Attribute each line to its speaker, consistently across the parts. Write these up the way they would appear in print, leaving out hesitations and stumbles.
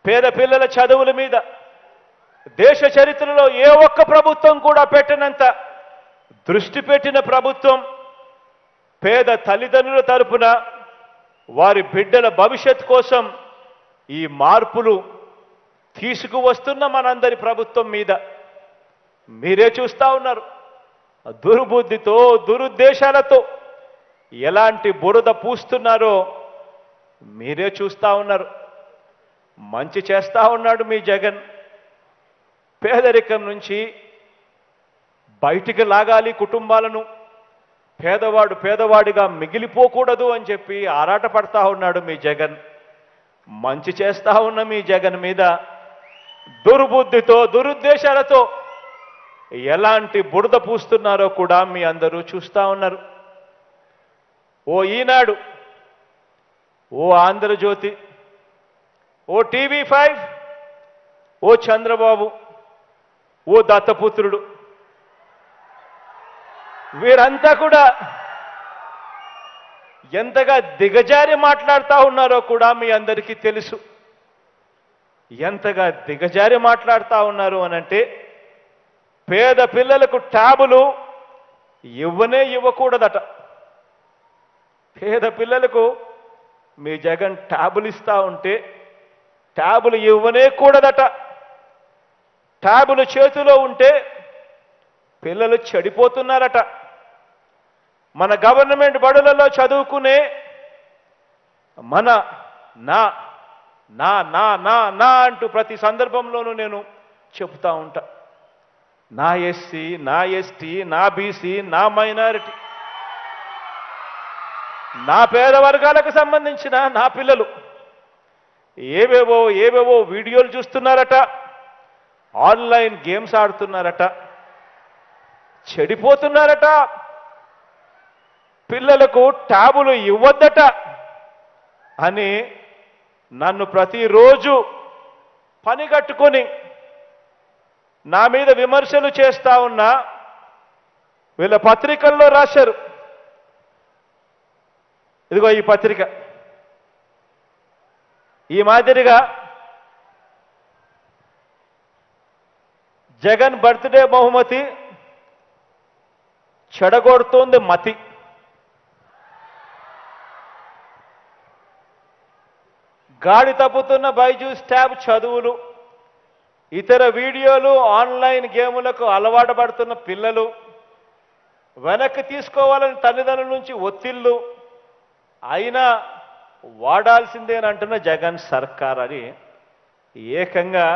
Speaker 1: పేద పిల్లల చదువుల మీద దేశ చరిత్రలో ఏ ఒక్క ప్రభుత్వం కూడా పెట్టినంత దృష్టి పెట్టిన ప్రభుత్వం పేద తల్లిదండ్రుల తరపున వారి బిడ్డల భవిష్యత్ కోసం ఈ మార్పులు తీసుకువస్తున్న మనందరి ప్రభుత్వం మీద మీరే చూస్తా ఉన్నారు. దుర్బుద్ధితో దురుద్దేశాలతో ఎలాంటి బురద పూస్తున్నారో మీరే చూస్తా ఉన్నారు. మంచి చేస్తా ఉన్నాడు మీ జగన్. పేదరికం నుంచి బయటికి లాగాలి కుటుంబాలను, పేదవాడు పేదవాడిగా మిగిలిపోకూడదు అని చెప్పి ఆరాటపడతా ఉన్నాడు మీ జగన్. మంచి చేస్తా ఉన్న మీ జగన్ మీద దుర్బుద్ధితో దురుద్దేశాలతో ఎలాంటి బురద పూస్తున్నారో కూడా మీ అందరూ చూస్తా ఉన్నారు. ఓ ఈనాడు, ఓ ఆంధ్రజ్యోతి, ఓ టీవీ5, ఓ చంద్రబాబు, ఓ దత్తపుత్రుడు, వీరంతా కూడా ఎంతగా దిగజారి మాట్లాడుతూ ఉన్నారో కూడా మీ అందరికీ తెలుసు. ఎంతగా దిగజారి మాట్లాడుతూ ఉన్నారు అనంటే పేద పిల్లలకు ట్యాబులు ఇవ్వకూడదట. పేద పిల్లలకు మీ జగన్ ట్యాబులు ఇస్తా ఉంటే ట్యాబులు ఇవ్వనేకూడదట. ట్యాబులు చేతిలో ఉంటే పిల్లలు చెడిపోతున్నారట. మన గవర్నమెంట్ బడులలో చదువుకునే మన నా నా నా నా నా అంటూ ప్రతి సందర్భంలోనూ నేను చెప్తా ఉంటా. నా ఎస్సీ, నా ఎస్టీ, నా బీసీ, నా మైనారిటీ, నా పేద వర్గాలకు సంబంధించిన నా పిల్లలు ఏవేవో వీడియోలు చూస్తున్నారట, ఆన్లైన్ గేమ్స్ ఆడుతున్నారట, చెడిపోతున్నారట. పిల్లలకు ట్యాబులు ఇవ్వద్దట అని నన్ను ప్రతిరోజు పని కట్టుకొని నా మీద విమర్శలు చేస్తా ఉన్నా వీళ్ళ పత్రికల్లో రాశారు. ఇదిగో ఈ పత్రిక. ఈ మాదిరిగా జగన్ బర్త్డే బహుమతి చెడగొడుతోంది మతి. గాడి తప్పుతున్న బైజూస్ ట్యాబ్ చదువులు, ఇతర వీడియోలు, ఆన్లైన్ గేములకు అలవాటు పడుతున్న పిల్లలు, వెనక్కి తీసుకోవాలని తల్లిదండ్రుల నుంచి ఒత్తిళ్లు, అయినా వాడాల్సిందేనంటున్న జగన్ సర్కార్ అని ఏకంగా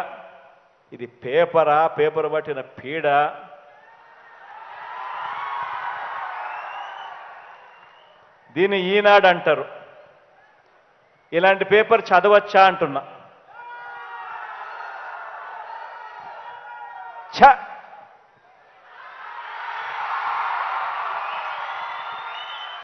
Speaker 1: ఇది పేపర్ పట్టిన పీడ. దీన్ని ఈనాడు అంటారు. ఇలాంటి పేపర్ చదవచ్చా అంటున్నా. ఛ